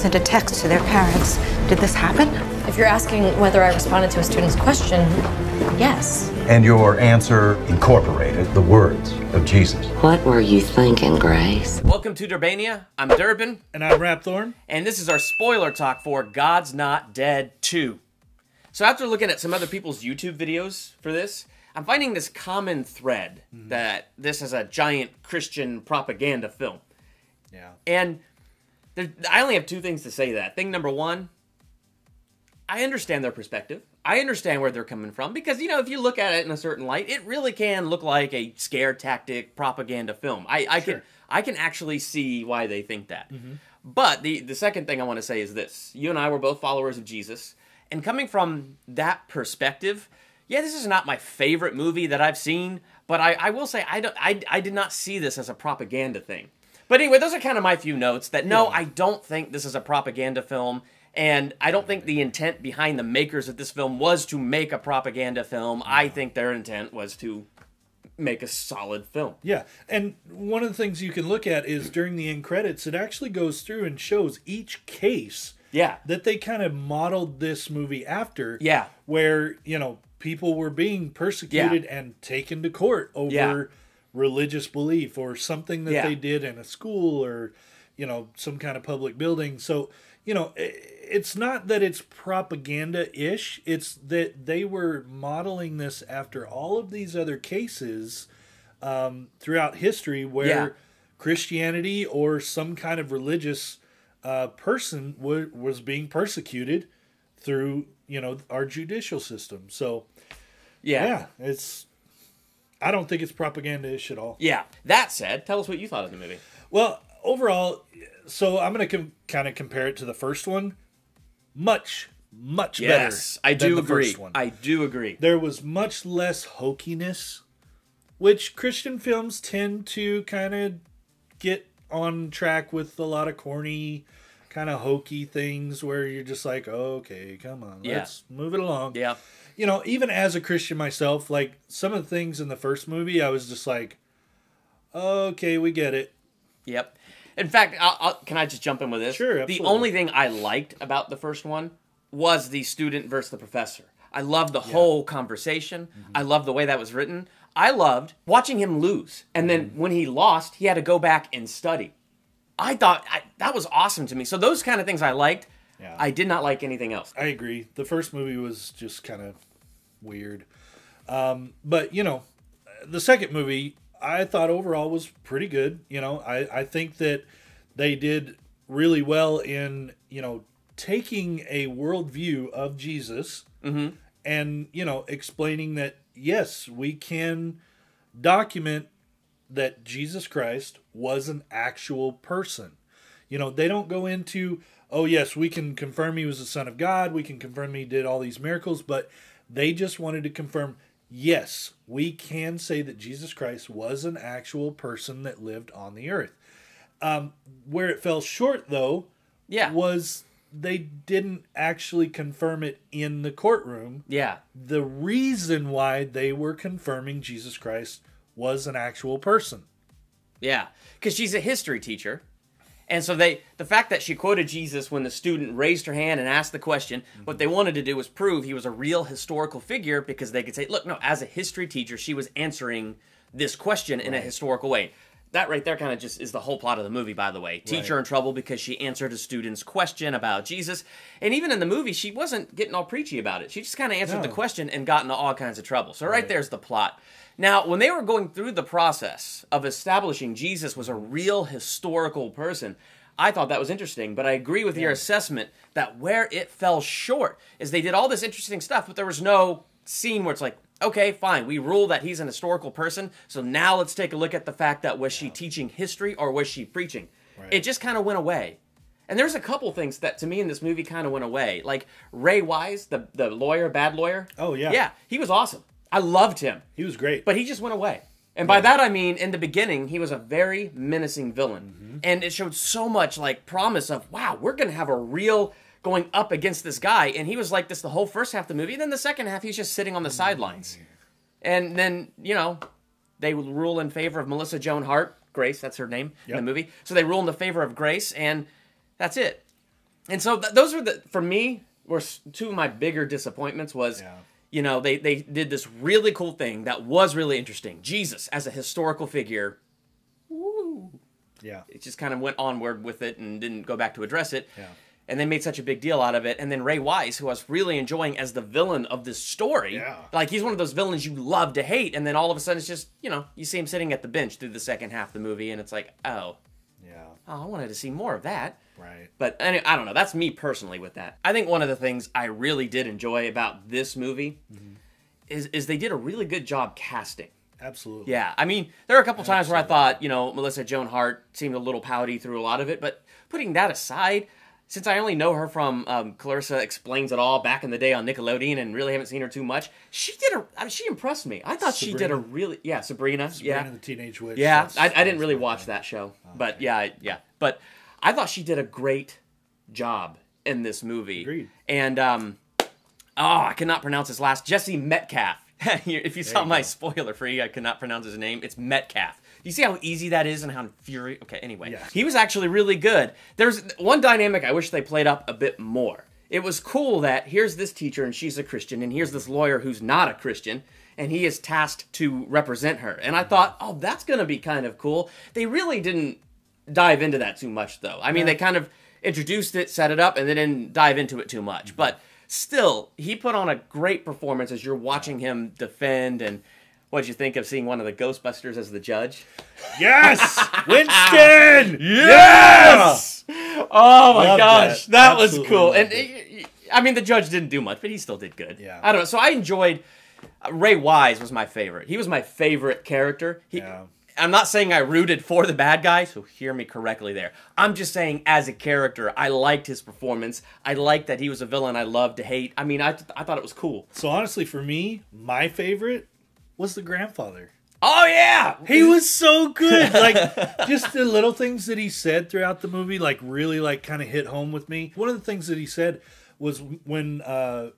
sent a text to their parents. Did this happen? If you're asking whether I responded to a student's question, yes. And your answer incorporated the words of Jesus. What were you thinking, Grace? Welcome to Durbania. I'm Durban. And I'm Rhapthorne. And this is our spoiler talk for God's Not Dead 2. So after looking at some other people's YouTube videos for this, I'm finding this common thread that this is a giant Christian propaganda film. Yeah. And I only have two things to say to that. Thing number one, I understand their perspective. I understand where they're coming from because, you know, if you look at it in a certain light, it really can look like a scare tactic propaganda film. I can actually see why they think that. But the second thing I want to say is this. You and I were both followers of Jesus. And coming from that perspective, yeah, this is not my favorite movie that I've seen, but I will say I did not see this as a propaganda thing. But anyway, those are kind of my few notes that no, I don't think this is a propaganda film, and I don't think the intent behind the makers of this film was to make a propaganda film. I think their intent was to make a solid film. Yeah, and one of the things you can look at is during the end credits, it actually goes through and shows each case that they kind of modeled this movie after. Yeah. Where, you know, people were being persecuted and taken to court over religious belief or something that they did in a school or, you know, some kind of public building. So, you know, it's not that it's propaganda-ish. It's that they were modeling this after all of these other cases throughout history where Christianity or some kind of religious person was being persecuted through, you know, our judicial system. So, I don't think it's propaganda-ish at all. Yeah. That said, tell us what you thought of the movie. Well, overall, so I'm going to kind of compare it to the first one. Much better. Yes, I do agree. I do agree. There was much less hokiness, which Christian films tend to kind of get on track with a lot of corny, kind of hokey things where you're just like, oh, okay, come on, let's move it along. Yeah. You know, even as a Christian myself, like some of the things in the first movie, I was just like, okay, we get it. Yep. In fact, can I just jump in with this? Sure, absolutely. The only thing I liked about the first one was the student versus the professor. I loved the whole conversation. I loved the way that was written. I loved watching him lose. And then when he lost, he had to go back and study. I thought that was awesome to me. So those kind of things I liked. Yeah. I did not like anything else. I agree. The first movie was just kind of weird. But, you know, the second movie, I thought overall was pretty good. You know, I think that they did really well in, you know, taking a worldview of Jesus and, you know, explaining that, yes, we can document that Jesus Christ was an actual person. You know, they don't go into, oh, yes, we can confirm he was the Son of God. We can confirm he did all these miracles. But they just wanted to confirm, yes, we can say that Jesus Christ was an actual person that lived on the earth. Where it fell short, though, was they didn't actually confirm it in the courtroom. Yeah. The reason why they were confirming Jesus Christ was an actual person. Yeah, because she's a history teacher. And so the fact that she quoted Jesus when the student raised her hand and asked the question, what they wanted to do was prove he was a real historical figure because they could say, look, no, as a history teacher, she was answering this question in a historical way. That right there kind of just is the whole plot of the movie, by the way. Teacher in trouble because she answered a student's question about Jesus. And even in the movie, she wasn't getting all preachy about it. She just kind of answered the question and got into all kinds of trouble. So right there's the plot. Now, when they were going through the process of establishing Jesus was a real historical person, I thought that was interesting, but I agree with your assessment that where it fell short is they did all this interesting stuff, but there was no scene where it's like, okay, fine, we rule that he's an historical person, so now let's take a look at the fact that was she teaching history or was she preaching? Right. It just kind of went away. And there's a couple things that, to me, in this movie kind of went away. Like Ray Wise, the lawyer, bad lawyer. Oh, yeah. Yeah, he was awesome. I loved him. He was great. But he just went away. And by that I mean, in the beginning, he was a very menacing villain. And it showed so much, like, promise of, wow, we're going to have a real going up against this guy. And he was like this the whole first half of the movie. And then the second half, he's just sitting on the sidelines. And then, you know, they would rule in favor of Melissa Joan Hart. Grace, that's her name in the movie. So they rule in the favor of Grace, and that's it. And so those were for me, were two of my bigger disappointments was, you know, they did this really cool thing that was really interesting. Jesus as a historical figure. Woo. Yeah. It just kind of went onward with it and didn't go back to address it. Yeah. And they made such a big deal out of it. And then Ray Wise, who I was really enjoying as the villain of this story. Yeah. Like, he's one of those villains you love to hate. And then all of a sudden it's just, you know, you see him sitting at the bench through the second half of the movie. And it's like, oh. Yeah. Oh, I wanted to see more of that. Right. But anyway, I don't know. That's me personally with that. I think one of the things I really did enjoy about this movie is they did a really good job casting. Absolutely. Yeah. I mean, there are a couple times where I thought, you know, Melissa Joan Hart seemed a little pouty through a lot of it. But putting that aside, since I only know her from Clarissa Explains It All back in the day on Nickelodeon and really haven't seen her too much, she impressed me. I thought she did a really, Sabrina the Teenage Witch. Yeah, I didn't really watch that show, but yeah. But I thought she did a great job in this movie. Agreed. And, I cannot pronounce his last, Jesse Metcalf. If you saw my spoiler free, I could not pronounce his name. It's Metcalf. You see how easy that is and how infuriating? Okay, anyway. He was actually really good. There's one dynamic I wish they played up a bit more. It was cool that here's this teacher and she's a Christian, and here's this lawyer who's not a Christian, and he is tasked to represent her. And I thought, oh, that's going to be kind of cool. They really didn't dive into that too much, though. I mean, they kind of introduced it, set it up, and they didn't dive into it too much. But still, he put on a great performance as you're watching him defend. And what'd you think of seeing one of the Ghostbusters as the judge? Yes! Winston! Yes! Oh my Love gosh, that was cool. And it. I mean, the judge didn't do much, but he still did good. Yeah. I don't know. So I enjoyed Ray Wise was my favorite. He was my favorite character. I'm not saying I rooted for the bad guy, so hear me correctly there. I'm just saying as a character, I liked his performance. I liked that he was a villain I loved to hate. I mean, I thought it was cool. So honestly, for me, my favorite was the grandfather. Oh, yeah! He was so good. Like, just the little things that he said throughout the movie, like, really, like, kind of hit home with me. One of the things that he said was when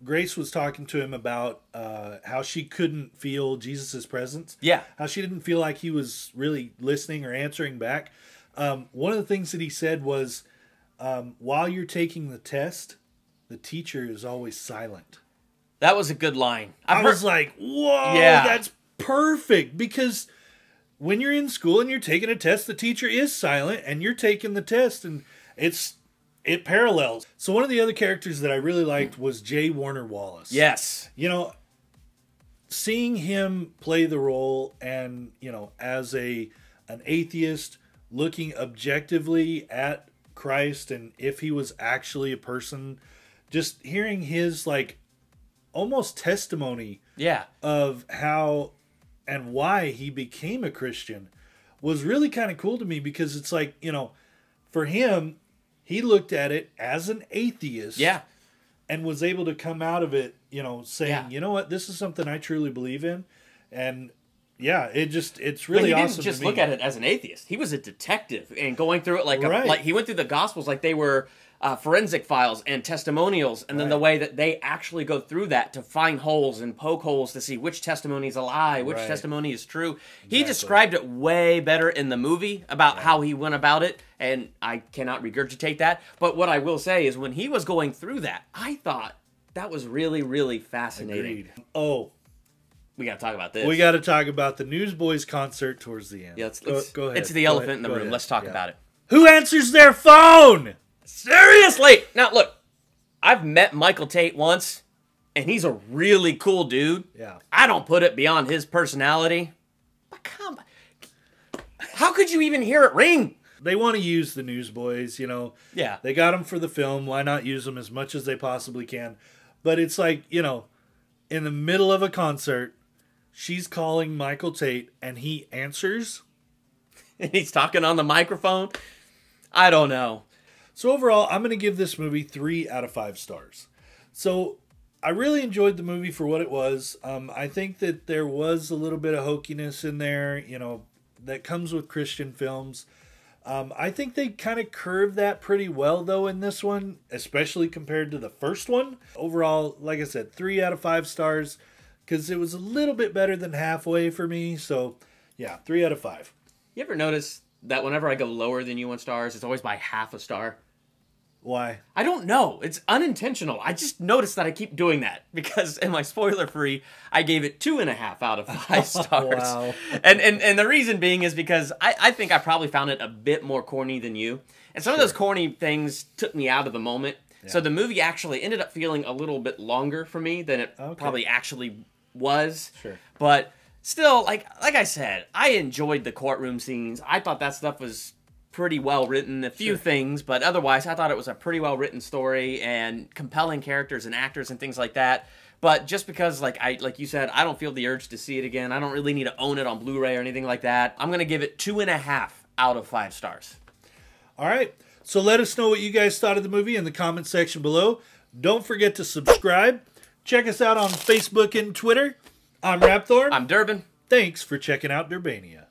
Grace was talking to him about how she couldn't feel Jesus' presence. Yeah. How she didn't feel like he was really listening or answering back. One of the things that he said was, while you're taking the test, the teacher is always silent. That was a good line. I was like, whoa, that's perfect. Because when you're in school and you're taking a test, the teacher is silent and you're taking the test, and it parallels. So one of the other characters that I really liked was J. Warner Wallace. Yes. You know, seeing him play the role and, you know, as an atheist looking objectively at Christ and if he was actually a person, just hearing his, like, almost testimony of how and why he became a Christian was really kind of cool to me, because it's like, you know, for him, he looked at it as an atheist and was able to come out of it, you know, saying, you know what, this is something I truly believe in. And it's really awesome. He didn't just look at it as an atheist. He was a detective and going through it like he went through the Gospels like they were forensic files and testimonials, and then the way that they actually go through that to find holes and poke holes to see which testimony is a lie, which testimony is true. Exactly. He described it way better in the movie about how he went about it, and I cannot regurgitate that. But what I will say is when he was going through that, I thought that was really, really fascinating. Agreed. Oh, we got to talk about this. We got to talk about the Newsboys concert towards the end. Yeah, go ahead. It's the elephant in the room. Let's talk about it. Who answers their phone? Seriously! Now, look, I've met Michael Tate once, and he's a really cool dude. Yeah. I don't put it beyond his personality. But come on. How could you even hear it ring? They want to use the Newsboys, you know. Yeah. They got them for the film. Why not use them as much as they possibly can? But it's like, you know, in the middle of a concert, she's calling Michael Tate, and he answers. And he's talking on the microphone. I don't know. So overall, I'm going to give this movie 3 out of 5 stars. So I really enjoyed the movie for what it was. I think that there was a little bit of hokiness in there, you know, that comes with Christian films. I think they kind of curved that pretty well, though, in this one, especially compared to the first one. Overall, like I said, 3 out of 5 stars, because it was a little bit better than halfway for me. So, yeah, 3 out of 5. You ever notice that whenever I go lower than you on stars, it's always by half a star? Why? I don't know. It's unintentional. I just noticed that I keep doing that because in my spoiler-free, I gave it 2.5 out of 5 stars. Wow. And the reason being is because I think I probably found it a bit more corny than you. And some of those corny things took me out of the moment. Yeah. So the movie actually ended up feeling a little bit longer for me than it probably actually was. Sure. But still, like I said, I enjoyed the courtroom scenes. I thought that stuff was pretty well written. A few things, but otherwise I thought it was a pretty well written story and compelling characters and actors and things like that. But just because, like you said, I don't feel the urge to see it again. I don't really need to own it on Blu-ray or anything like that. I'm going to give it 2.5 out of 5 stars. All right. So let us know what you guys thought of the movie in the comment section below. Don't forget to subscribe. Check us out on Facebook and Twitter. I'm Rhapthorne. I'm Durban. Thanks for checking out Durbania.